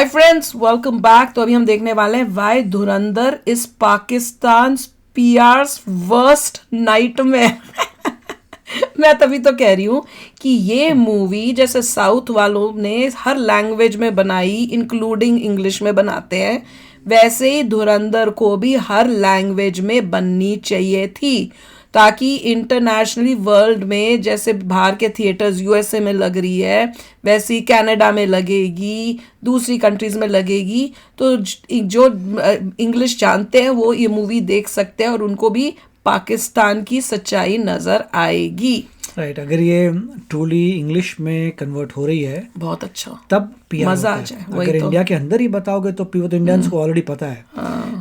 Hi friends, welcome back. तो अभी हम देखने वाले हैं Y Dhurandhar is Pakistan पीआर's worst nightmare. मैं तभी तो कह रही हूँ कि ये मूवी जैसे साउथ वालों ने हर लैंग्वेज में बनाई इंक्लूडिंग इंग्लिश में बनाते हैं, वैसे ही धुरंधर को भी हर लैंग्वेज में बननी चाहिए थी, ताकि इंटरनेशनली वर्ल्ड में जैसे बाहर के थिएटर्स यूएसए में लग रही है वैसी कनाडा में लगेगी, दूसरी कंट्रीज में लगेगी। तो जो इंग्लिश जानते हैं वो ये मूवी देख सकते हैं और उनको भी पाकिस्तान की सच्चाई नजर आएगी। राइट, अगर ये ट्रूली इंग्लिश में कन्वर्ट हो रही है बहुत अच्छा, तब पीआर मजा होता आ है। जाए। अगर वही तो इंडिया के अंदर ही बताओगे तो तो इंडियंस को ऑलरेडी पता है,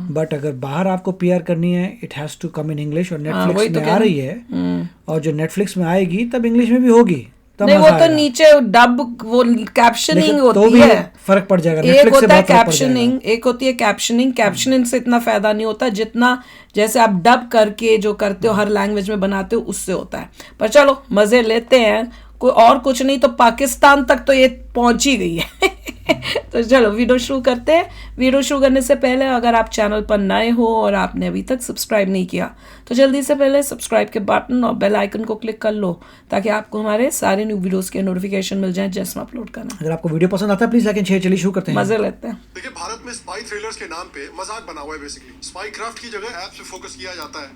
बट अगर बाहर आपको पीआर करनी है it has to come in English. और वही नेटफ्लिक्स तो में कह आ रहे रही है और जो नेटफ्लिक्स में आएगी तब इंग्लिश में भी होगी, तब नहीं, वो मजा तो आएगा। नीचे डब वो कैप्शनिंग लेकिन होती तो भी है, फर्क पड़ जाएगा, एक नेटफ्लिक्स से होता है बहुत फर्क पड़ जाएगा। कैप्शनिंग, एक होती है कैप्शनिंग से इतना फायदा नहीं होता जितना जैसे आप डब करके जो करते हो हर लैंग्वेज में बनाते हो उससे होता है। पर चलो मजे लेते हैं, कोई और कुछ नहीं तो पाकिस्तान तक तो ये पहुंच ही गई है। तो चलो वीडियो शुरू करते हैं। वीडियो शुरू करने से पहले अगर आप चैनल पर नए हो और आपने अभी तक सब्सक्राइब नहीं किया तो जल्दी से पहले सब्सक्राइब के बटन और बेल आइकन को क्लिक कर लो, ताकि आपको हमारे सारे न्यू वीडियोस के नोटिफिकेशन मिल जाए जैसे हम अपलोड करना। अगर आपको वीडियो पसंद आता है प्लीज लाइक एंड शेयर। चलिए शुरू करते हैं, मजे लेते हैं। देखिए, भारत में स्पाई थ्रिलर्स के नाम पे मजाक बना हुआ है। बेसिकली स्पाई क्राफ्ट की जगह ऐप पे फोकस किया जाता है।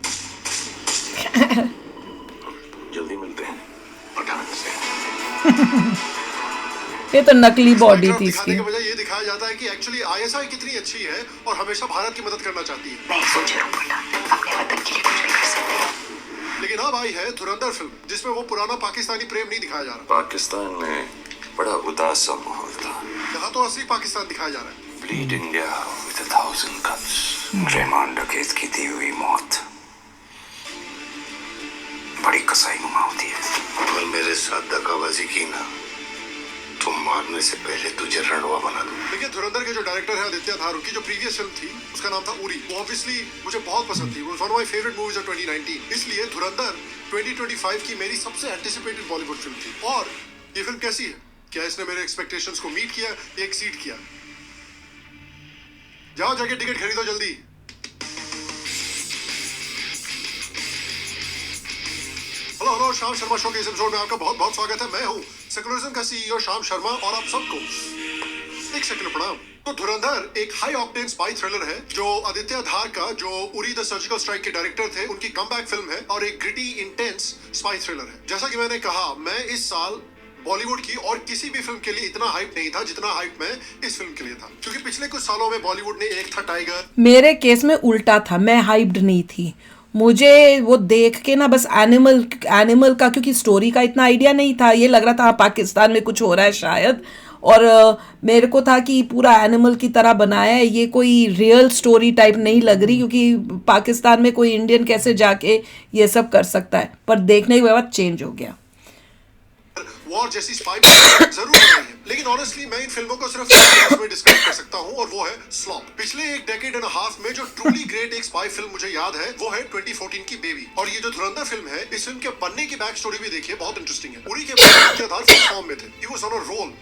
जल्दी मिलते हैं पठान से। ये तो नकली बॉडी थी दिखाने इसकी। के बजाय ये दिखाया जाता है कि एक्चुअली आईएसआई कितनी अच्छी है और हमेशा भारत की मदद करना चाहती है। मैं सोच रहा हूँ पठान अपने वतन के लिए कुछ भी कर सकते हैं। लेकिन अब आई है धुरंधर फिल्म, जिसमें वो पुराना पाकिस्तानी प्रेम नहीं दिखाया जा रहा। पाकिस्तान में बड़ा उदास सा माहौल था। यहाँ तो असली पाकिस्तान दिखाया जा रहा है। Bleed India with 1000 cuts। ड्रेमॉन डकैत की दी हुई मौत बड़ी कसाई नुमा होती है। अगर मेरे साथ दगाबाजी की ना तो मारने से पहले तुझे रणवा बना दूं। देखिए, धुरंधर के जो डायरेक्टर है आदित्य धार, उनकी जो प्रीवियस फिल्म थी उसका नाम था उरी। वो ऑब्वियसली मुझे बहुत पसंद थी, वो one of my favourite movies of 2019। इसलिए धुरंधर 2025 की मेरी सबसे एंटिसिपेटेड बॉलीवुड फिल्म थी। और ये फिल्म कैसी है? क्या इसने मेरे एक्सपेक्टेशंस को मीट किया या एक्सीड किया? जाओ जाके टिकट खरीदो जल्दी। हेलो, श्याम शर्मा शो के इस एपिसोड में आपका बहुत बहुत स्वागत है। मैं हूँ सेकुलरिज्म का सीईओ श्याम शर्मा और आप सबको एक सेकुलर प्रणाम। तो धुरंधर एक हाई ऑक्टेन स्पाई थ्रिलर है जो आदित्य धार का, जो उरी द सर्जिकल स्ट्राइक के डायरेक्टर थे, उनकी कमबैक फिल्म है और एक ग्रिटी इंटेंस स्पाई थ्रिलर है। जैसा कि मैंने कहा, मैं इस साल बॉलीवुड की और किसी भी फिल्म के लिए इतना हाइप नहीं था जितना हाइप मैं इस फिल्म के लिए था, क्योंकि पिछले कुछ सालों में बॉलीवुड ने, एक था टाइगर। मेरे केस में उल्टा था, मैं हाइप्ड नहीं थी। मुझे वो देख के ना बस एनिमल का, क्योंकि स्टोरी का इतना आइडिया नहीं था, ये लग रहा था पाकिस्तान में कुछ हो रहा है शायद, और मेरे को था कि पूरा एनिमल की तरह बनाया है, ये कोई रियल स्टोरी टाइप नहीं लग रही, क्योंकि पाकिस्तान में कोई इंडियन कैसे जाके ये सब कर सकता है। पर देखने के बाद चेंज हो गया। वॉर जैसी स्पाई जरूर नहीं है, लेकिन ऑनेस्टली मैं इन फिल्मों को सिर्फ एक में डिस्क्राइब कर सकता हूं और वो है स्लॉप। पिछले एक डेकेड एंड हाफ में जो ट्रूली ग्रेट एक स्पाई फिल्म मुझे याद है वो है 2014 की बेबी। और ये जो धुरंधर फिल्म है, इस फिल्म के बनने की बैक स्टोरी भी देखिए, बहुत इंटरेस्टिंग है। उरी के बाद फुल फॉर्म में थे, he was on a roll.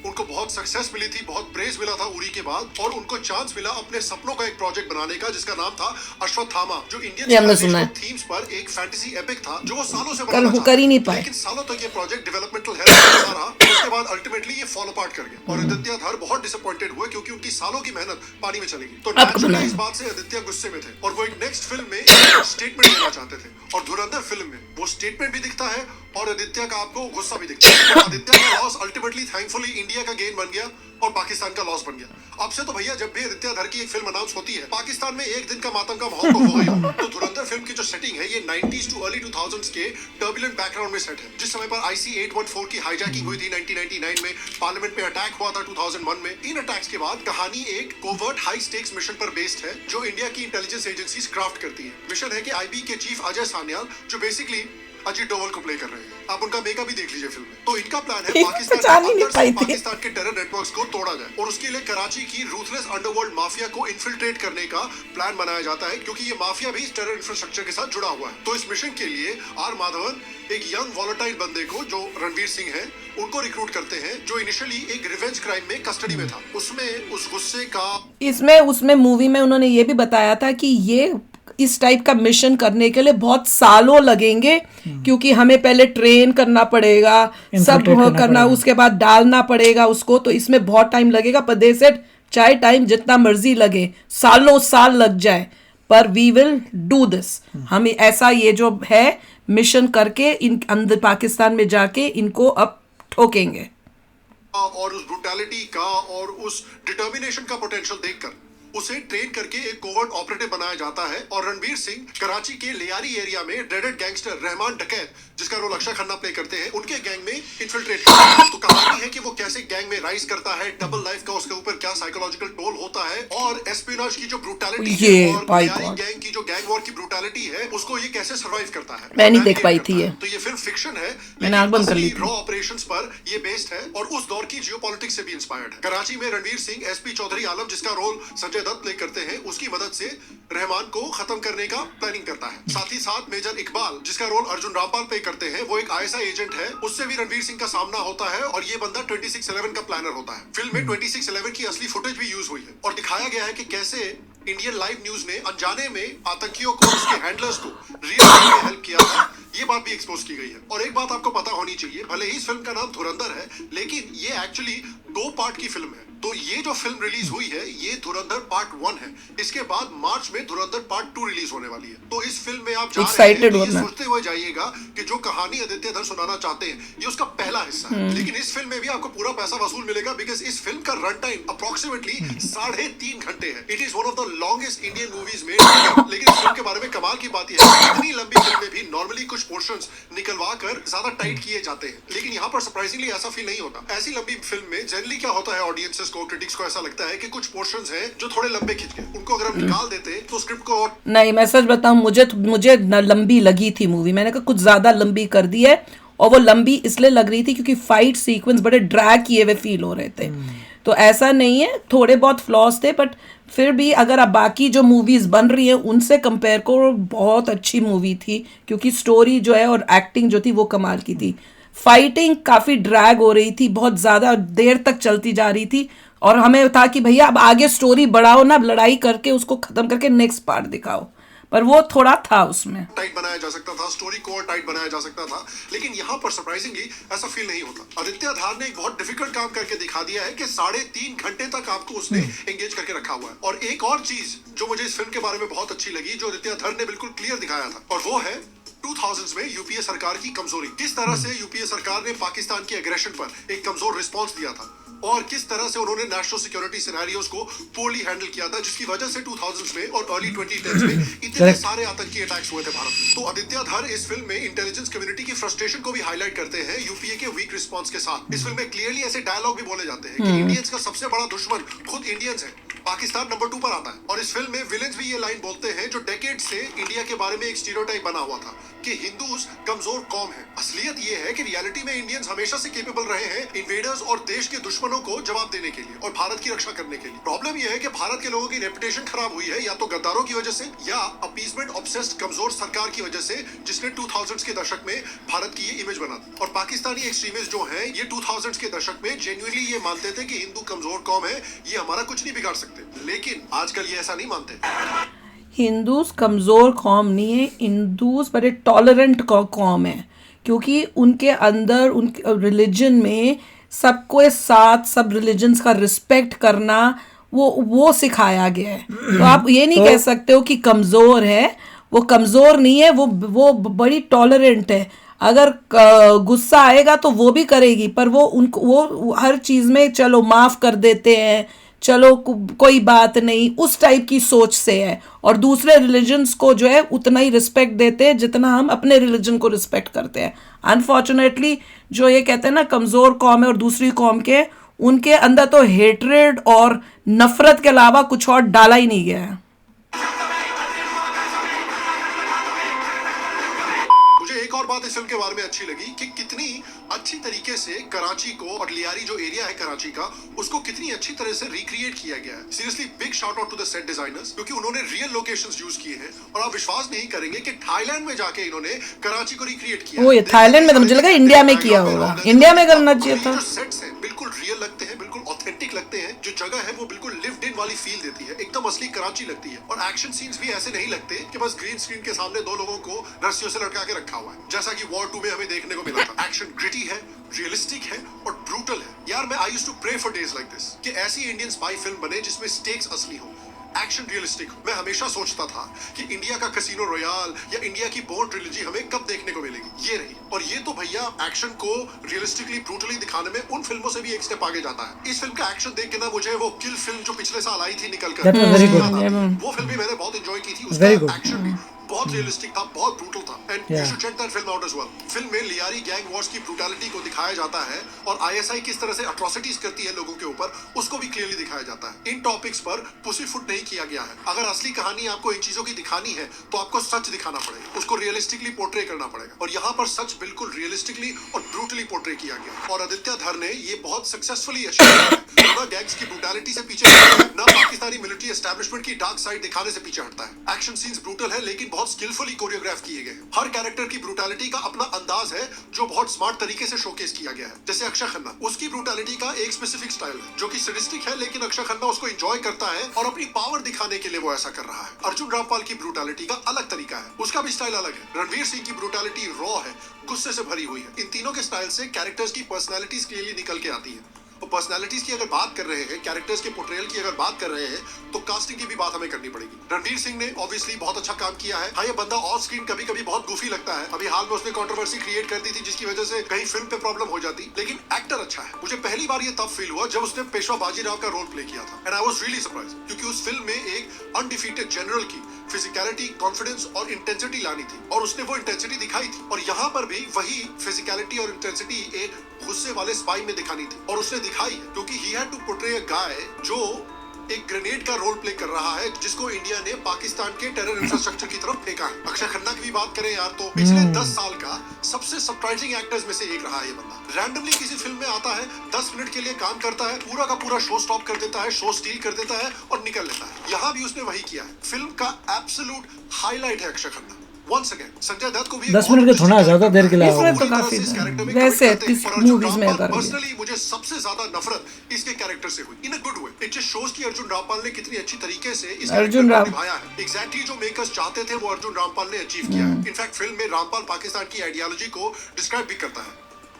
उनको बहुत सक्सेस मिली थी, बहुत प्रेज मिला था उरी के बाद, और उनको चांस मिला अपने सपनों का एक प्रोजेक्ट बनाने का जिसका नाम था अश्वत्थामा, जो इंडियन थीम्स पर एक फैंटेसी एपिक था जो वो सालों से बनाना कर ही नहीं पाए। लेकिन सालों तक ये प्रोजेक्ट डेवलपमेंटल हेल्थ चलता रहा। उसके बाद अल्टीमेटली ये फॉल अपार्ट कर गया और आदित्य धार बहुत डिसअपॉइंटेड हुए, क्योंकि उनकी सालों की मेहनत पानी में चली गई। तो नेचुरली इस बात से आदित्य गुस्से में थे और वो एक नेक्स्ट फिल्म में एक स्टेटमेंट देना चाहते थे, और धुरंधर फिल्म में वो स्टेटमेंट भी दिखता है और आदित्य का आपको गुस्सा भी दिखता है। तो आदित्य का लॉस अल्टीमेटली थैंकफुली इंडिया का गेन बन गया और पाकिस्तान का लॉस बन गया। अब से तो भैया जब भी आदित्य धर की एक फिल्म अनाउंस होती है, पाकिस्तान में एक दिन का मातम का माहौल तो होगा ही। तो धुरंधर फिल्म की जो सेटिंग है, ये 90s टू अर्ली 2000s के टर्बुलेंट बैकग्राउंड में सेट है, जिस समय पर IC-814 की हाईजैकिंग हुई थी 1999 में, पार्लियामेंट में अटैक हुआ था 2001 में। इन अटैक्स के बाद कहानी एक कोवर्ट हाई स्टेक्स मिशन पर बेस्ड है जो इंडिया की इंटेलिजेंस एजेंसीज क्राफ्ट करती है। मिशन है कि IB के चीफ अजय सान्याल, जो बेसिकली अजीत डोवल को प्ले कर रहे हैं। आप उनका मेकअप भी देख लीजिए फिल्म में। तो इनका प्लान है पहचान ही नहीं पाई थी। पाकिस्तान के टेरर नेटवर्क्स को तोड़ा जाए और उसके लिए कराची की रूथलेस अंडरवर्ल्ड माफिया को इन्फिल्ट्रेट करने का प्लान बनाया जाता है, क्योंकि ये माफिया भी टेरर इंफ्रास्ट्रक्चर के साथ जुड़ा हुआ है। तो इस मिशन के लिए आर माधवन एक यंग वॉलेटाइल बंदे को, जो रणवीर सिंह है, उनको रिक्रूट करते हैं, जो इनिशियली एक रिवेंज क्राइम में कस्टडी में था। उसमें उस गुस्से का उसमें मूवी में उन्होंने ये भी बताया था कि ये इस टाइप का मिशन करने के लिए बहुत सालों लगेंगे, क्योंकि हमें पहले ट्रेन करना पड़ेगा, सब करना, उसके बाद डालना पड़ेगा उसको, तो इसमें बहुत टाइम लगेगा। पर दे सेड चाहे टाइम जितना मर्जी लगे, सालों साल लग जाए, पर वी विल डू दिस। हम ऐसा ये जो है मिशन करके इन अंदर पाकिस्तान में जाके इनको अब ठोकेंगे। और उस ब्रूटैलिटी का और उस डिटर्मिनेशन का पोटेंशियल देखकर उसे ट्रेन करके एक कोवर्ट ऑपरेटिव बनाया जाता है और रणवीर सिंह कराची के लियारी एरिया में ड्रेडेड गैंगस्टर रहमान डकैत, जिसका रोल अक्षय खन्ना प्ले करते हैं, उनके गैंग में इन्फिल्ट्रेट करते हैं। तो कहानी है कि वो कैसे गैंग में राइज करता है, डबल लाइफ का उसके ऊपर क्या साइकोलॉजिकल टोल होता है, और एस्पियोनेज की जो ब्रूटैलिटी है और लियारी गैंग की जो गैंग वॉर की ब्रूटैलिटी है, उसको ये कैसे सर्वाइव करता है। मैं नहीं देख पाई थी ये। तो ये फिल्म फिक्शन है, मैंने आंख बंद कर ली थी। रॉ ऑपरेशंस पर ये बेस्ड है और उस दौर की जियोपॉलिटिक्स से भी इंस्पायर्ड है। कराची में रणवीर सिंह एसपी चौधरी आलम, जिसका रोल संजय दत्त प्ले करते हैं, उसकी मदद से रहमान को खत्म करने का प्लानिंग करता है। साथ ही साथ मेजर इकबाल, जिसका रोल अर्जुन रामपाल प्ले करते हैं, वो एक आईएसआई एजेंट है, उससे भी रणवीर सिंह का सामना होता है और ये बंदा 2611 का प्लानर होता है। फिल्म में 2611 की असली फुटेज भी यूज हुई है और दिखाया गया है कि कैसे इंडियन लाइव न्यूज ने अनजाने में आतंकियों को, उसके हैंडलर्स को रियल टाइम में हेल्प किया था। ये बात भी एक्सपोज की गई है। और एक बात आपको पता होनी चाहिए, भले ही इस फिल्म का नाम धुरंधर है, लेकिन ये एक्चुअली 2 पार्ट की फिल्म है। तो ये जो फिल्म रिलीज हुई है, ये धुरंधर पार्ट 1 है। इसके बाद मार्च में धुरंधर पार्ट 2 रिलीज होने वाली है। तो इस फिल्म में आप जा रहे हैं, तो ये सोचते हुए जाइएगा कि जो कहानी आदित्य धर सुनाना चाहते हैं, ये उसका पहला हिस्सा है। लेकिन इस फिल्म में भी आपको पूरा पैसा वसूल मिलेगा, बिकॉज इस फिल्म का रन टाइम अप्रोक्सीमेटली 3.5 घंटे है। It is one of the longest Indian movies made. लेकिन इस फिल्म के बारे में कमाल की बात यह है, इतनी लंबी फिल्म में भी नॉर्मली कुछ पोर्शंस निकलवा कर ज्यादा टाइट किए जाते हैं, लेकिन यहाँ पर सरप्राइजिंगली ऐसा फील नहीं होता। ऐसी लंबी फिल्म में जनरली क्या होता है, ऑडियंसेस को, क्रिटिक्स को ऐसा लगता है कि कुछ पोर्शंस हैं जो थोड़े लंबे खिंच गए, उनको अगर हम निकाल देते तो स्क्रिप्ट को और नहीं, मैं सच बताऊं, मुझे लंबी लगी थी मूवी। मैंने कहा कुछ ज्यादा लंबी कर दी है, और वो लंबी इसलिए लग रही थी क्योंकि फाइट सीक्वेंस बड़े ड्रैग किए हुए फील हो रहे थे। तो ऐसा नहीं है, थोड़े बहुत फ्लॉज थे, बट फिर भी अगर आप बाकी जो मूवीज बन रही हैं उनसे कंपेयर करो, बहुत अच्छी मूवी थी, क्योंकि स्टोरी जो है और एक्टिंग जो थी वो कमाल की थी। फाइटिंग काफी ड्रैग हो रही थी, बहुत ज्यादा देर तक चलती जा रही थी, और हमें था कि भैया अब आगे स्टोरी बढ़ाओ ना, लड़ाई करके उसको खत्म करके नेक्स्ट पार्ट दिखाओ, पर वो थोड़ा था उसमें टाइट बनाया जा सकता था, स्टोरी को और टाइट बनाया जा सकता था। लेकिन यहाँ पर सरप्राइजिंगली ऐसा फील नहीं होता। आदित्य धार ने एक बहुत डिफिकल्ट काम करके दिखा दिया है कि 3.5 घंटे तक आपको उसने एंगेज करके रखा हुआ है। और एक और चीज जो मुझे इस फिल्म के बारे में बहुत अच्छी लगी, जो आदित्य धार ने बिल्कुल क्लियर दिखाया था, और वो है 2000s में यूपीए सरकार की कमजोरी। किस तरह से यूपीए सरकार ने पाकिस्तान की एग्रेशन पर एक कमजोर रिस्पॉन्स दिया था, और किस तरह से उन्होंने नेशनल सिक्योरिटी सिनेरियोस को पोरली हैंडल किया था, जिसकी वजह से 2000s में और अर्ली 2010s में इतने सारे आतंकी अटैक्स हुए थे भारत में। तो आदित्य धर इस फिल्म में इंटेलिजेंस कम्युनिटी की फ्रस्ट्रेशन को भी हाईलाइट करते हैं यूपीए के वीक रिस्पॉन्स के साथ। इस फिल्म में क्लियरली ऐसे डायलॉग भी बोले जाते हैं कि इंडियंस का सबसे बड़ा दुश्मन खुद इंडियंस है, पाकिस्तान नंबर 2 पर आता है। और इस फिल्म में विलेंस भी ये लाइन बोलते हैं जो डेकेड से इंडिया के बारे में एक स्टीरियोटाइप बना हुआ था कि हिंदूज कमजोर कौम है। असलियत ये है कि रियलिटी में इंडियंस हमेशा से केपेबल रहे हैं इन्वेडर्स और देश के दुश्मनों को जवाब देने के लिए और भारत की रक्षा करने के लिए। प्रॉब्लम यह है कि भारत के लोगों की रेपुटेशन खराब हुई है, या तो गद्दारों की वजह से या अपीसमेंट ऑब्सेस्ड कमजोर सरकार की वजह से, जिसने 2000s के दशक में भारत की ये इमेज बना दी। और पाकिस्तानी एक्सट्रीमिस्ट जो हैं, ये 2000s के दशक में जेन्युइनली ये मानते थे कि हिंदू कमजोर कौम है, ये हमारा कुछ नहीं बिगाड़ सकते। लेकिन आजकल ये ऐसा नहीं मानते। हिंदूज कमज़ोर कौम नहीं है, हिंदूज बड़े टॉलरेंट कौम है, क्योंकि उनके अंदर उनके रिलीजन में सबको साथ, सब रिलीजन्स का रिस्पेक्ट करना वो सिखाया गया है। तो आप ये नहीं कह सकते हो कि कमज़ोर है, वो कमज़ोर नहीं है, वो बड़ी टॉलरेंट है। अगर गुस्सा आएगा तो वो भी करेगी, पर वो हर चीज़ में चलो माफ़ कर देते हैं, चलो कोई बात नहीं, उस टाइप की सोच से है। और दूसरे रिलीजन्स को जो है उतना ही रिस्पेक्ट देते हैं जितना हम अपने रिलीजन को रिस्पेक्ट करते हैं। अनफॉर्चुनेटली जो ये कहते हैं ना कमज़ोर कौम है और दूसरी कौम के, उनके अंदर तो हेट्रेड और नफरत के अलावा कुछ और डाला ही नहीं गया है। मुझे एक और बात इस फिल्म के बारे में अच्छी लगी कि कितनी अच्छी तरीके से कराची को और लियारी जो एरिया है कराची का उसको कितनी अच्छी तरह से रिक्रिएट किया गया है। Seriously big shout out to the set designers क्योंकि उन्होंने रियल लोकेशंस यूज किए हैं और आप विश्वास नहीं करेंगे कि थाईलैंड में जाके इन्होंने कराची को रिक्रिएट किया। वो ये थाईलैंड में तो मुझे लगा इंडिया में किया होगा, इंडिया में करना चाहिए था। जो सेट्स हैं बिल्कुल रियल लगते हैं, बिल्कुल ऑथेंटिक लगते हैं। जो जगह है वो बिल्कुल लिव्ड इन वाली फील देती है, एकदम असली कराची लगती है। और एक्शन सीन्स भी ऐसे नहीं लगते कि बस ग्रीन स्क्रीन के सामने दो लोगों को रस्सियों से लटका के रखा हुआ है, जैसा कि वॉर 2 में हमें देखने को मिला था। एक्शन ग्रिटी है, रियलिस्टिक है और ब्रूटल है। यार मैं I used to pray for days like this कि ऐसी इंडियन स्पाई फिल्म बने जिसमें स्टेक्स असली हो, एक्शन रियलिस्टिक हो। मैं हमेशा सोचता था कि इंडिया का कैसीनो रॉयल या इंडिया की बोर्न ट्रिलॉजी हमें कब देखने को मिलेगी। ये रही, और ये तो भैया एक्शन को रियलिस्टिकली ब्रूटली दिखाने में उन फिल्मों से भी एक स्टेप आगे जाता है। इस फिल्म का एक्शन देख के ना मुझे वो किल फिल्म जो पिछले साल आई थी निकल कर, That was very good. वो फिल्म भी मैंने बहुत एंजॉय की थी। Very उसका good. एक्शन भी बहुत रियलिस्टिक था, बहुत ब्रूटल था। And you Yeah. Should check that film out as well. Film में लियारी गैंग वॉर्स की ब्रूटैलिटी को दिखाया जाता है और आईएसआई किस तरह से अट्रॉसिटीज करती है लोगों के ऊपर, उसको भी क्लियरली दिखाया जाता है। इन टॉपिक्स पर पुसी फुट नहीं किया गया है। अगर असली कहानी आपको इन चीजों की दिखानी है तो आपको सच दिखाना पड़ेगा, उसको रियलिस्टिकली पोर्ट्रे करना पड़ेगा। और यहाँ पर सच बिल्कुल रियलिस्टिकली और ब्रूटली पोर्ट्रे किया गया और आदित्य धर ने ये बहुत सक्सेसफुली अचीव किया है। ना गैंग्स की ब्रूटैलिटी से पीछे हटता है, ना पाकिस्तानी मिलिट्री एस्टैब्लिशमेंट की डार्क साइड दिखाने से पीछे हटता है। एक्शन सीन्स ब्रूटल है लेकिन बहुत स्किलफुली कोरियोग्राफ किए गए। हर कैरेक्टर की ब्रूटैलिटी का अपना अंदाज है जो बहुत स्मार्ट तरीके से शोकेस किया गया है। जैसे अक्षय खन्ना, उसकी ब्रूटैलिटी का एक स्पेसिफिक स्टाइल है जो कि सैडिस्टिक है, लेकिन अक्षय खन्ना उसको एंजॉय करता है और अपनी पावर दिखाने के लिए वो ऐसा कर रहा है। अर्जुन रामपाल की ब्रूटैलिटी का अलग तरीका है, उसका भी स्टाइल अलग है। रणवीर सिंह की ब्रूटैलिटी रॉ है, गुस्से से भरी हुई है। इन तीनों के स्टाइल से कैरेक्टर्स की पर्सनैलिटीज क्लियरली निकल के आती है। और पर्सनालिटीज की अगर बात कर रहे हैं, कैरेक्टर्स के पोर्ट्रेयल की अगर बात कर रहे हैं, तो कास्टिंग की भी बात हमें करनी पड़ेगी। रणवीर सिंह ने ऑब्वियसली बहुत अच्छा काम किया है। हाँ, ये बंदा ऑफ स्क्रीन कभी कभी बहुत गुफी लगता है। अभी हाल में उसने कंट्रोवर्सी क्रिएट कर दी थी जिसकी वजह से कहीं फिल्म पे प्रॉब्लम हो जाती, लेकिन एक्टर अच्छा है। मुझे पहली बार ये तब फील हुआ जब उसने पेशवा बाजीराव का रोल प्ले किया था and I was really surprised, क्योंकि उस फिल्म में एक अनडिफीटेड जनरल की फिजिकलिटी, कॉन्फिडेंस और इंटेंसिटी लानी थी और उसने वो इंटेंसिटी दिखाई थी। और यहाँ पर भी वही फिजिकलिटी और इंटेंसिटी एक गुस्से वाले स्पाई में दिखानी थी और उसने दिखाई है, क्योंकि ही हैड टू पोर्ट्रे अ गाय जो एक ग्रेनेड का रोल प्ले कर रहा है जिसको इंडिया ने पाकिस्तान के टेरर इंफ्रास्ट्रक्चर की तरफ फेंका है। अक्षय खन्ना की भी बात करें यार तो पिछले 10 साल का सबसे सरप्राइजिंग एक्टर्स में से एक रहा है ये बंदा। रैंडमली किसी फिल्म में आता है, 10 मिनट के लिए काम करता है, पूरा का पूरा शो स्टॉप कर देता है, शो स्टील कर देता है और निकल लेता है। यहाँ भी उसने वही किया है। फिल्म का एब्सोल्यूट हाईलाइट है अक्षय खन्ना। Once again, संजय दत्त को भी 10 मिनट के थोड़ा ज्यादा देर के लिए इसमें तो काफी वैसे किस मूवीज में कर पर्सनली मुझे सबसे ज्यादा नफरत इसके कैरेक्टर से हुई in a good way. It just shows कि अर्जुन रामपाल ने कितनी अच्छी तरीके से इस अर्जुन कैरेक्टर राम को निभाया है। एग्जैक्टली जो मेकर्स चाहते थे वो अर्जुन रामपाल ने अचीव किया है। इनफैक्ट फिल्म में रामपाल पाकिस्तान की आइडियोलॉजी को डिस्क्राइब भी करता है,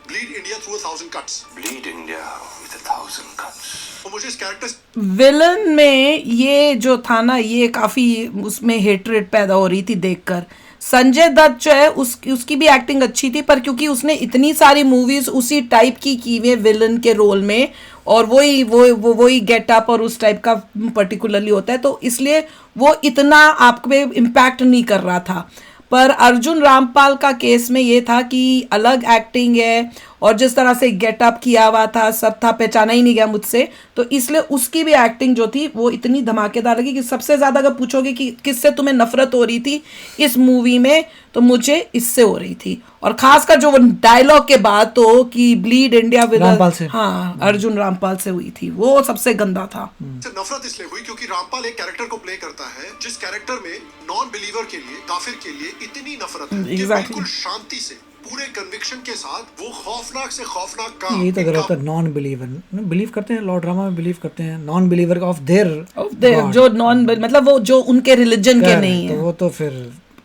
bleed India through 1000 cuts. Bleed India with 1000 cuts. तो मुझे इस कैरेक्टर विलन में ये जो था ना, ये काफी उसमें हेट्रेड पैदा हो रही थी देखकर। संजय दत्त जो है उसकी भी एक्टिंग अच्छी थी, पर क्योंकि उसने इतनी सारी मूवीज उसी टाइप की हुई विलन के रोल में और वही गेटअप और उस टाइप का पर्टिकुलरली होता है, तो इसलिए वो इतना आप पे इम्पैक्ट नहीं कर रहा था। पर अर्जुन रामपाल का केस में ये था कि अलग एक्टिंग है और जिस तरह से गेटअप किया हुआ था, सब था, पहचाना ही नहीं गया मुझसे, तो इसलिए उसकी भी एक्टिंग जो थी वो इतनी धमाकेदार लगी कि सबसे ज़्यादा अगर पूछोगे कि किससे तुम्हें नफरत हो रही थी इस मूवी में, तो मुझे इससे हो रही थी। और खासकर जो वो डायलॉग के बाद तो कि ब्लीड इंडिया विद रामपाल से, हाँ, अर्जुन रामपाल से हुई थी, वो सबसे गंदा था। से नफरत इसलिए हुई क्योंकि रामपाल एक कैरेक्टर को प्ले करता है जिस कैरेक्टर में नॉन बिलीवर के लिए, काफिर के लिए इतनी नफरत है कि Exactly. बिल्कुल शांति से, पूरे कन्विक्शन के साथ वो खौफनाक से खौफनाक काम यही तो अगर होता है नॉन बिलीवर बिलीव करते हैं, लॉर्ड ड्रामा में बिलीव करते हैं नॉन बिलीवर ऑफ देयर जो नॉन मतलब वो जो उनके रिलीजन के नहीं तो है, वो तो फिर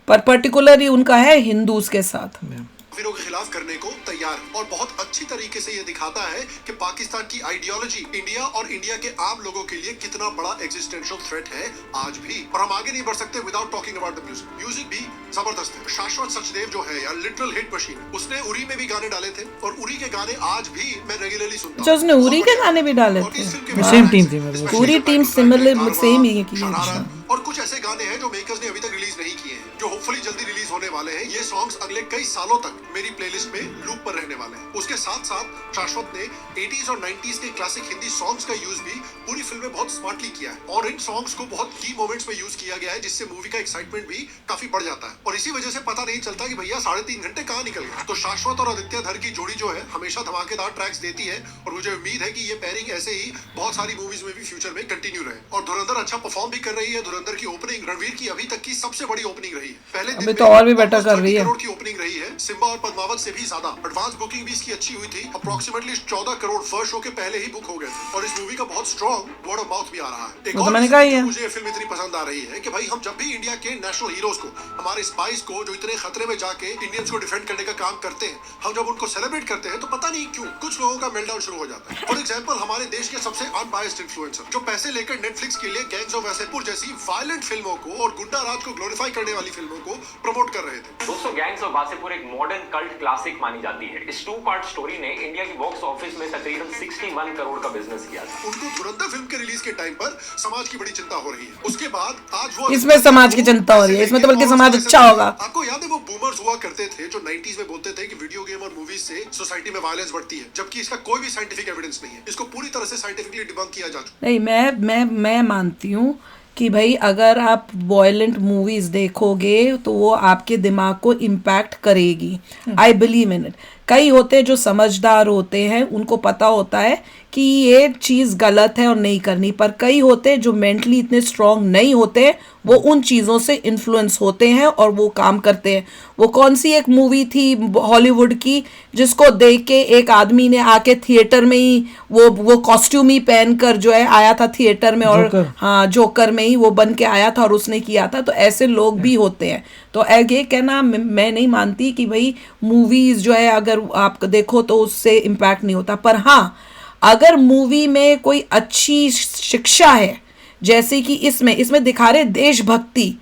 पर पर्टिकुलरली उनका है हिंदूज के साथ। काफिरों के खिलाफ करने को तैयार है। और बहुत अच्छी तरीके से ये दिखाता है कि पाकिस्तान की आइडियोलॉजी इंडिया और इंडिया के आम लोगों के लिए कितना बड़ा एग्जिस्टेंशियल थ्रेट है आज भी। और हम आगे नहीं बढ़ सकते without talking about the music. Music भी जबरदस्त है। शाश्वत सचदेव जो है यार, लिटरल हिट मशीन, उसने उरी में भी गाने डाले थे और उरी के गाने आज भी मैं रेगुलरली सुनता हूं। अच्छा, उसने उरी के गाने भी डाले थे? सेम टीम थी मेरे पूरी टीम सिमिलर सेम ही की है। और कुछ ऐसे गाने हैं जो मेकर्स ने अभी तक रिलीज नहीं किए हैं, जो होपफुली जल्दी रिलीज होने वाले हैं। ये सॉन्ग्स अगले कई सालों तक मेरी प्लेलिस्ट में लूप पर रहने वाले हैं। उसके साथ साथ शाश्वत ने 80s और 90s के क्लासिक हिंदी सॉन्ग्स का यूज भी पूरी फिल्म में बहुत स्मार्टली किया है, और इन सॉन्ग्स को बहुत की मोमेंट्स में यूज किया गया है, जिससे मूवी का एक्साइटमेंट भी काफी बढ़ जाता है। और इसी वजह से पता नहीं चलता कि भैया 3.5 घंटे कहाँ निकल गए। तो शाश्वत और आदित्य धर की जोड़ी जो है हमेशा धमाकेदार ट्रैक्स देती है, और मुझे उम्मीद है कि ये पेयरिंग ऐसे ही बहुत सारी मूवीज में भी फ्यूचर में कंटिन्यू रहे। और धुरंधर अच्छा परफॉर्म भी कर रही है। धुरंधर की ओपनिंग रणवीर की अभी तक की सबसे बड़ी ओपनिंग रही है। पहले दिन अभी तो और भी बेटर कर रही है। करोड़ की ओपनिंग रही है। सिम्बा और पद्मावत से भी ज्यादा एडवांस बुकिंग भी इसकी अच्छी हुई थी। अप्रोक्सीमेटली 14 करोड़ फर्स्ट शो के पहले ही बुक हो गए थे, और इस मूवी का बहुत स्ट्रॉन्ग वर्ड ऑफ माउथ भी आ रहा है। एक वो तो और मैंने reason कहा ही है। मुझे ये फिल्म इतनी पसंद आ रही है कि भाई हम जब भी इंडिया के नेशनल हीरोज को, हमारे स्पाइस को जो इतने खतरे में जाके इंडियंस को डिफेंड करने का काम करते हैं, हम जब उनको सेलिब्रेट करते हैं तो पता नहीं क्यों कुछ लोगों का मेल्टडाउन शुरू हो जाता है। फॉर एग्जांपल हमारे देश के सबसे अनबायस्ड इन्फ्लुएंसर जो पैसे लेकर नेटफ्लिक्स के लिए गैंग्स ऑफ वासेपुर जैसी वायलेंट फिल्मों को और गुंडा राज को ग्लोरीफाई करने वाली फिल्मों को प्रमोट कर रहे थे। दोस्तों, गैंग्स ऑफ वासेपुर एक मॉडर्न कल्ट क्लासिक मानी जाती है। इस 2 पार्ट स्टोरी ने इंडिया की बॉक्स ऑफिस में तकरीबन 61 करोड़ का बिजनेस किया था। उनको धुरंधर फिल्म के रिलीज के टाइम पर समाज की बड़ी चिंता हो रही है। उसके बाद आज वो इसमें समाज की चिंता हो रही है, इसमें तो बल्कि समाज अच्छा होगा। आपको याद है वो बूमर्स हुआ करते थे जो 90s में बोलते थे कि वीडियो गेम और मूवीज से सोसाइटी में वायलेंस बढ़ती है, जबकि इसका कोई भी साइंटिफिक एविडेंस नहीं है। इसको पूरी तरह से साइंटिफिकली डिबंक किया जा चुका है। नहीं, मैं मानती हूँ कि भाई अगर आप वॉयलेंट मूवीज देखोगे तो वो आपके दिमाग को इम्पैक्ट करेगी। I believe in it. कई होते हैं जो समझदार होते हैं, उनको पता होता है कि ये चीज़ गलत है और नहीं करनी, पर कई होते हैं जो मेंटली इतने स्ट्रांग नहीं होते, वो उन चीज़ों से इन्फ्लुएंस होते हैं और वो काम करते हैं। वो कौन सी एक मूवी थी हॉलीवुड की जिसको देख के एक आदमी ने आके थिएटर में ही वो कॉस्ट्यूम ही पहनकर जो है आया था थिएटर में, और हाँ जोकर में ही वो बन के आया था और उसने किया था। तो ऐसे लोग भी होते हैं। तो ये कहना मैं नहीं मानती कि भाई मूवीज जो है अगर आप देखो तो उससे इम्पैक्ट नहीं होता, पर हाँ अगर मूवी में कोई अच्छी शिक्षा है, जैसे कि इसमें दिखा रहे देशभक्ति,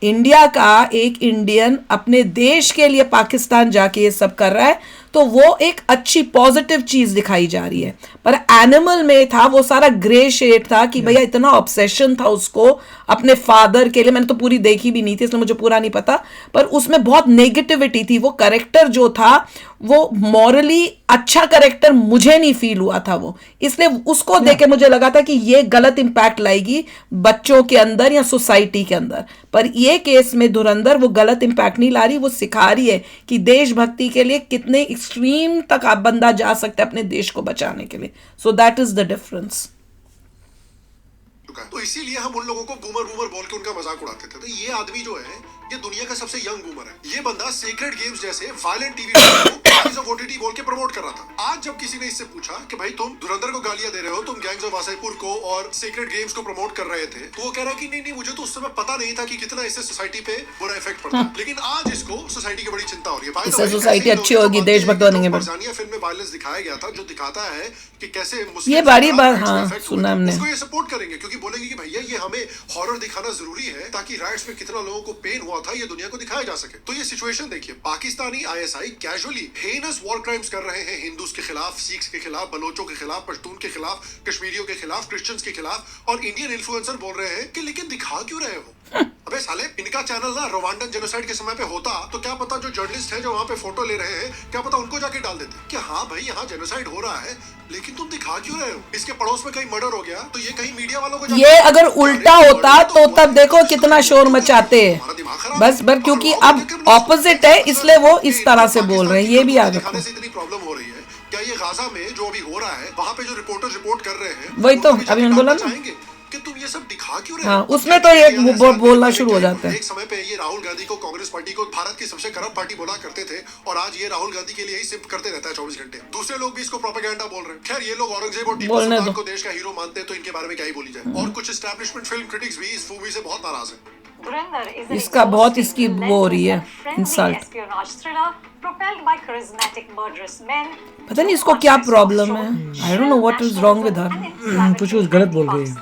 इंडिया का एक इंडियन अपने देश के लिए पाकिस्तान जाके ये सब कर रहा है, तो वो एक अच्छी पॉजिटिव चीज दिखाई जा रही है। पर एनिमल में था वो सारा ग्रे शेड था कि भैया इतना ऑब्सेशन था उसको अपने फादर के लिए। मैंने तो पूरी देखी भी नहीं थी इसलिए मुझे पूरा नहीं पता, पर उसमें बहुत नेगेटिविटी थी। वो करेक्टर जो था वो मॉरली अच्छा करेक्टर मुझे नहीं फील हुआ था वो, इसलिए उसको देख के मुझे लगा था कि ये गलत इंपैक्ट लाएगी बच्चों के अंदर या सोसाइटी के अंदर। पर ये केस में धुरंधर वो गलत इंपैक्ट नहीं ला रही, वो सिखा रही है कि देशभक्ति के लिए कितने एक्सट्रीम तक आप बंदा जा सकता है अपने देश को बचाने के लिए। So that is the difference. तो इसीलिए हम उन लोगों को बूमर बोल के उनका मजाक उड़ाते थे। तो ये आदमी जो है ये दुनिया का सबसे यंग बूमर है। ये बंदा सीक्रेट गेम्स जैसे वायलेंट टीवी शो को राइज ऑफ ओटीटी बोल के प्रमोट कर रहा था। आज जब किसी ने इससे पूछा कि भाई तुम धुरंधर को गालियां दे रहे हो, तुम गैंग्स ऑफ वासेपुर को और सीक्रेट गेम्स को प्रमोट कर रहे थे, तो वो कह रहा है कि नहीं मुझे तो उस समय पता नहीं था कि कितना इससे सोसाइटी पे बुरा इफेक्ट पड़ता है। लेकिन आज इसको सोसाइटी की बड़ी चिंता हो रही है। इससे सोसाइटी अच्छी होगी, देशभक्त बनेंगे। बरजानिया फिल्म में वायलेंस दिखाया गया था जो दिखाता है कि कैसे मुस्लिम ये बड़ी बात, हाँ सुना हमने। उसको ये सपोर्ट करेंगे क्योंकि बोलेंगे कि भैया ये हमें हॉरर दिखाना जरूरी है ताकि राइट्स में कितना लोगों को पेन हुआ था ये दुनिया को दिखाया जा सके। तो ये सिचुएशन देखिए, Pakistani ISI casually heinous war crimes कर रहे हैं हिंदूज के खिलाफ, सिख्स के खिलाफ, बलोचों के खिलाफ, पश्तून के खिलाफ, कश्मीरियों के खिलाफ, क्रिश्चियंस के खिलाफ, और इंडियन इन्फ्लुएंसर बोल रहे हैं कि लेकिन दिखा क्यों रहे हो? अबे साले, इनका चैनल ना रवांडन जेनोसाइड के समय पे होता तो क्या पता जो जर्नलिस्ट हैं जो वहां पे फोटो ले रहे हैं क्या पता उनको जाके डाल देते कि हाँ भाई यहाँ जेनोसाइड हो रहा है, लेकिन तुम दिखा क्यों रहे हो? इसके पड़ोस में कहीं मर्डर हो गया तो ये कहीं मीडिया वालों को ये अगर उल्टा होता तो तब देखो कितना शोर मचाते हैं। बस क्योंकि अब ऑपोजिट है इसलिए वो इस तरह से बोल रहे हैं। ये भी याद रखो। इतनी प्रॉब्लम हो रही है क्या ये गाजा में जो अभी हो रहा है वहाँ पे जो रिपोर्टर रिपोर्ट कर रहे हैं वही तो अभी मैंने बोला ना कि तुम ये सब दिखा क्यों रहे हो? हाँ, हो? उसमें तो ये बोलना शुरू हो जाता है। एक समय पे ये राहुल गांधी को, कांग्रेस पार्टी को भारत की सबसे करप्ट पार्टी बोला करते थे और आज ये राहुल गांधी के लिए ही सिर्फ करते रहता है 24 घंटे। दूसरे लोग भी इसको प्रोपेगेंडा बोल रहे हैं। खैर ये लोग औरंगजेब और टीपू सुल्तान को देश का हीरो मानते हैं तो इनके बारे में क्या ही बोली जाए। और कुछ एस्टैब्लिशमेंट फिल्म क्रिटिक्स भी इस मूवी से बहुत नाराज है। इसका बहुत इसकी वो हो रही है इंसल्ट। पता नहीं इसको क्या प्रॉब्लम है। I don't know what is wrong with her. कुछ गलत बोल रही है।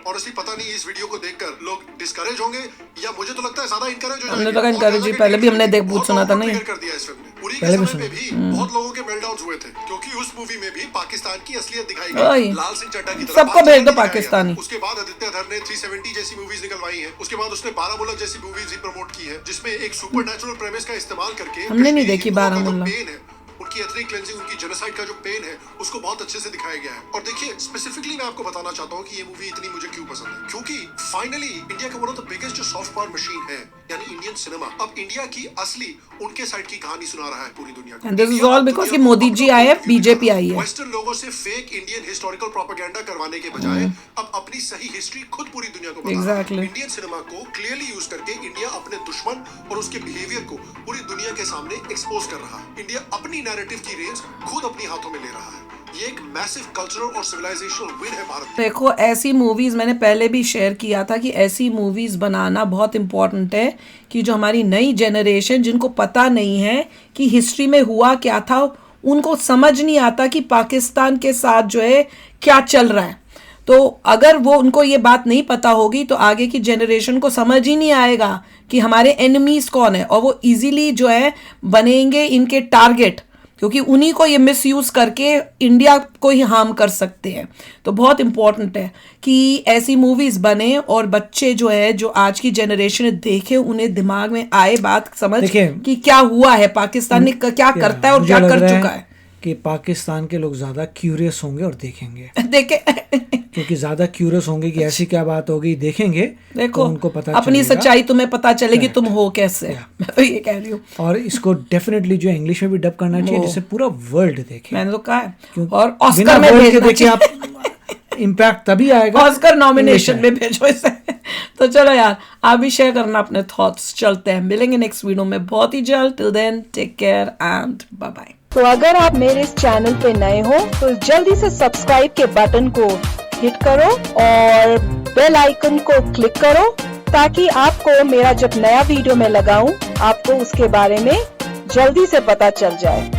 ऑनेस्टली पता नहीं इस वीडियो को देखकर लोग डिस्करेज होंगे या मुझे तो लगता है ज्यादा इनकरेज हो हमने तो इनकरेज ही पहले भी हमने देख पूछ सुना था नहीं कर दिया इस फिल्म ने। उरी पहले के भी समय पे भी बहुत लोगों के मेल्टडाउन्स हुए थे क्योंकि उस मूवी में भी पाकिस्तान की असलियत दिखाई ओए, गई। लाल सिंह चड्ढा की तरह सबको भेज दो दिखाया गया। पाकिस्तानी। उसके बाद आदित्य धर ने 370 जैसी मूवीज निकलवाई हैं। उसके बाद उसने बारामूला जैसी मूवीज भी प्रमोट की है जिसमें एक सुपरनैचुरल प्रेमिस का इस्तेमाल करके हमने नहीं कश्मीरी देखी हिंदुओं का जो बारामूला। पेन है, उनकी एथनिक क्लेंजिंग, उनकी जेनोसाइड का जो पेन है, उसको बहुत अच्छे से दिखाया गया है। और देखिए स्पेसिफिकली मैं आपको बताना चाहता हूँ कि ये मूवी इतनी मुझे क्यों पसंद है, क्योंकि फाइनली इंडिया का वन ऑफ द बिगेस्ट जो सॉफ्ट पावर मशीन है यानी इंडियन सिनेमा अब इंडिया की असली उनके साइड की कहानी सुना रहा है पूरी दुनिया को। And this is India all अब because दुनिया कि को मोदी अपना जी आए, point of view बीजेपी दिखा। आई है। वेस्टर्न लोगों से फेक इंडियन हिस्टोरिकल प्रोपेगेंडा करवाने के बजाय अब अपनी सही हिस्ट्री खुद पूरी दुनिया को बता रहा है। Exactly. इंडियन सिनेमा को क्लियरली यूज करके इंडिया अपने दुश्मन और उसके बिहेवियर को पूरी दुनिया के सामने एक्सपोज कर रहा है। इंडिया अपनी नैरेटिव की रेंज खुद अपनी हाथों में ले रहा है। ये एक मैसिव कल्चरल और सिविलाइजेशनल विन है भारत में। देखो ऐसी मूवीज मैंने पहले भी शेयर किया था कि ऐसी मूवीज बनाना बहुत इम्पोर्टेंट है कि जो हमारी नई जनरेशन जिनको पता नहीं है कि हिस्ट्री में हुआ क्या था, उनको समझ नहीं आता कि पाकिस्तान के साथ जो है क्या चल रहा है। तो अगर वो उनको ये बात नहीं पता होगी तो आगे की जनरेशन को समझ ही नहीं आएगा कि हमारे एनिमीज कौन है, और वो इजीली जो है बनेंगे इनके टारगेट, क्योंकि उन्हीं को ये मिसयूज करके इंडिया को ही हार्म कर सकते हैं। तो बहुत इंपॉर्टेंट है कि ऐसी मूवीज बने और बच्चे जो है जो आज की जनरेशन देखे, उन्हें दिमाग में आए बात समझ देखिए, कि क्या हुआ है, पाकिस्तान ने क्या करता है और मुझे क्या लग कर रहा चुका है। कि पाकिस्तान के लोग ज्यादा क्यूरियस होंगे और देखेंगे, देखे क्योंकि ज्यादा क्यूरियस होंगे कि ऐसी क्या बात होगी, देखेंगे देखो तो उनको पता अपनी चलेगा। सच्चाई तुम्हें पता चलेगी तुम हो कैसे। मैं तो ये कह रही हूँ, और इसको डेफिनेटली जो इंग्लिश में भी डब करना चाहिए जिससे पूरा वर्ल्ड देखे। मैंने तो कहा है। क्यों- और बिना ऑस्कर में वर्ल्ड के भेजना देखिए चाहिए। आप इम्पैक्ट तभी आएगा ऑस्कर नॉमिनेशन English में भेजो इसे। तो चलो यार, आप भी शेयर करना अपने थॉट्स। चलते हैं, मिलेंगे नेक्स्ट वीडियो में बहुत ही जल्द। Till then take care and bye bye. तो अगर आप मेरे इस चैनल पे नए हो तो जल्दी से सब्सक्राइब के बटन को हिट करो और बेल आइकन को क्लिक करो ताकि आपको मेरा जब नया वीडियो मैं लगाऊं आपको उसके बारे में जल्दी से पता चल जाए।